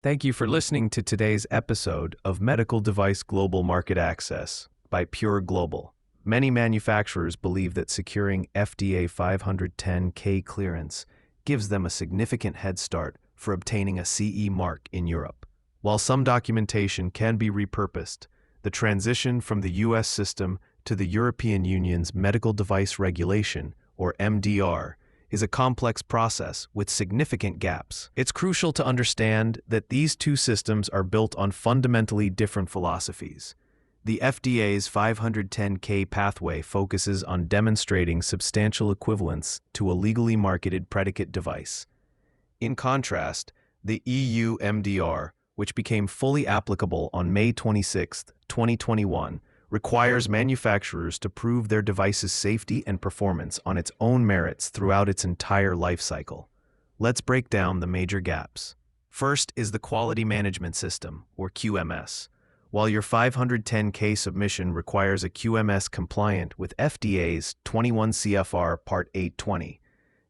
Thank you for listening to today's episode of Medical Device Global Market Access by Pure Global. Many manufacturers believe that securing FDA 510(k) clearance gives them a significant head start for obtaining a CE mark in Europe. While some documentation can be repurposed, the transition from the US system to the European Union's Medical Device Regulation, or MDR, is a complex process with significant gaps. It's crucial to understand that these two systems are built on fundamentally different philosophies. The FDA's 510(k) pathway focuses on demonstrating substantial equivalence to a legally marketed predicate device. In contrast, the EU MDR, which became fully applicable on May 26, 2021, requires manufacturers to prove their device's safety and performance on its own merits throughout its entire life cycle. Let's break down the major gaps. First is the Quality Management System, or QMS. While your 510(k) submission requires a QMS compliant with FDA's 21 CFR Part 820,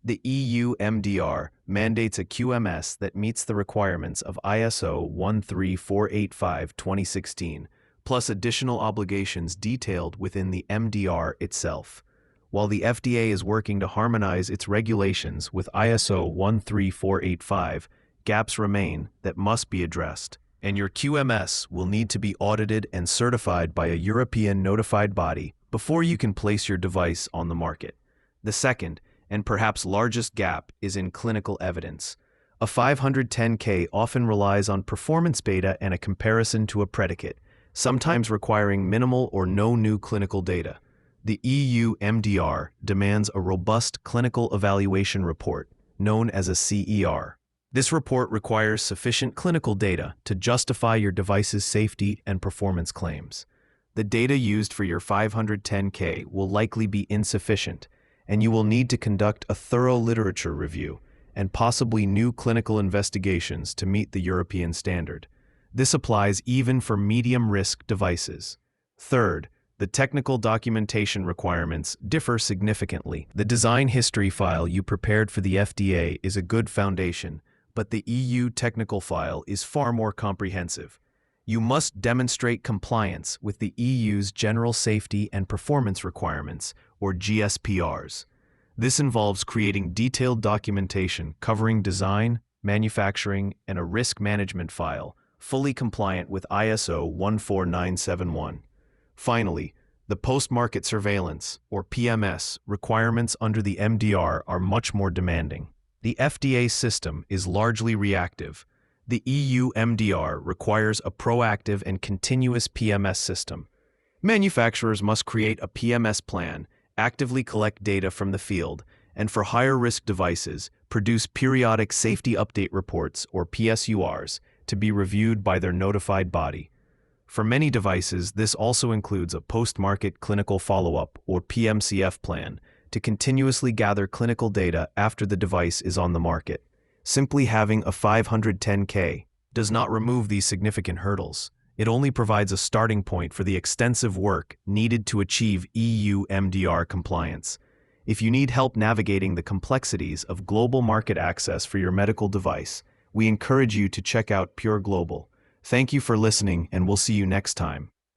the EU MDR mandates a QMS that meets the requirements of ISO 13485:2016, plus additional obligations detailed within the MDR itself. While the FDA is working to harmonize its regulations with ISO 13485, gaps remain that must be addressed, and your QMS will need to be audited and certified by a European notified body before you can place your device on the market. The second, and perhaps largest gap, is in clinical evidence. A 510(k) often relies on performance data and a comparison to a predicate, sometimes requiring minimal or no new clinical data. The EU MDR demands a robust clinical evaluation report, known as a CER. This report requires sufficient clinical data to justify your device's safety and performance claims. The data used for your 510(k) will likely be insufficient, and you will need to conduct a thorough literature review and possibly new clinical investigations to meet the European standard. This applies even for medium-risk devices. Third, the technical documentation requirements differ significantly. The design history file you prepared for the FDA is a good foundation, but the EU technical file is far more comprehensive. You must demonstrate compliance with the EU's General Safety and Performance Requirements, or GSPRs. This involves creating detailed documentation covering design, manufacturing, and a risk management file, fully compliant with ISO 14971. Finally, the post-market surveillance, or PMS, requirements under the MDR are much more demanding. The FDA system is largely reactive. The EU MDR requires a proactive and continuous PMS system. Manufacturers must create a PMS plan, actively collect data from the field, and for higher-risk devices, produce periodic safety update reports, or PSURs, to be reviewed by their notified body. For many devices, this also includes a post-market clinical follow-up, or PMCF plan, to continuously gather clinical data after the device is on the market. Simply having a 510(k) does not remove these significant hurdles. It only provides a starting point for the extensive work needed to achieve EU MDR compliance. If you need help navigating the complexities of global market access for your medical device, we encourage you to check out Pure Global. Thank you for listening, and we'll see you next time.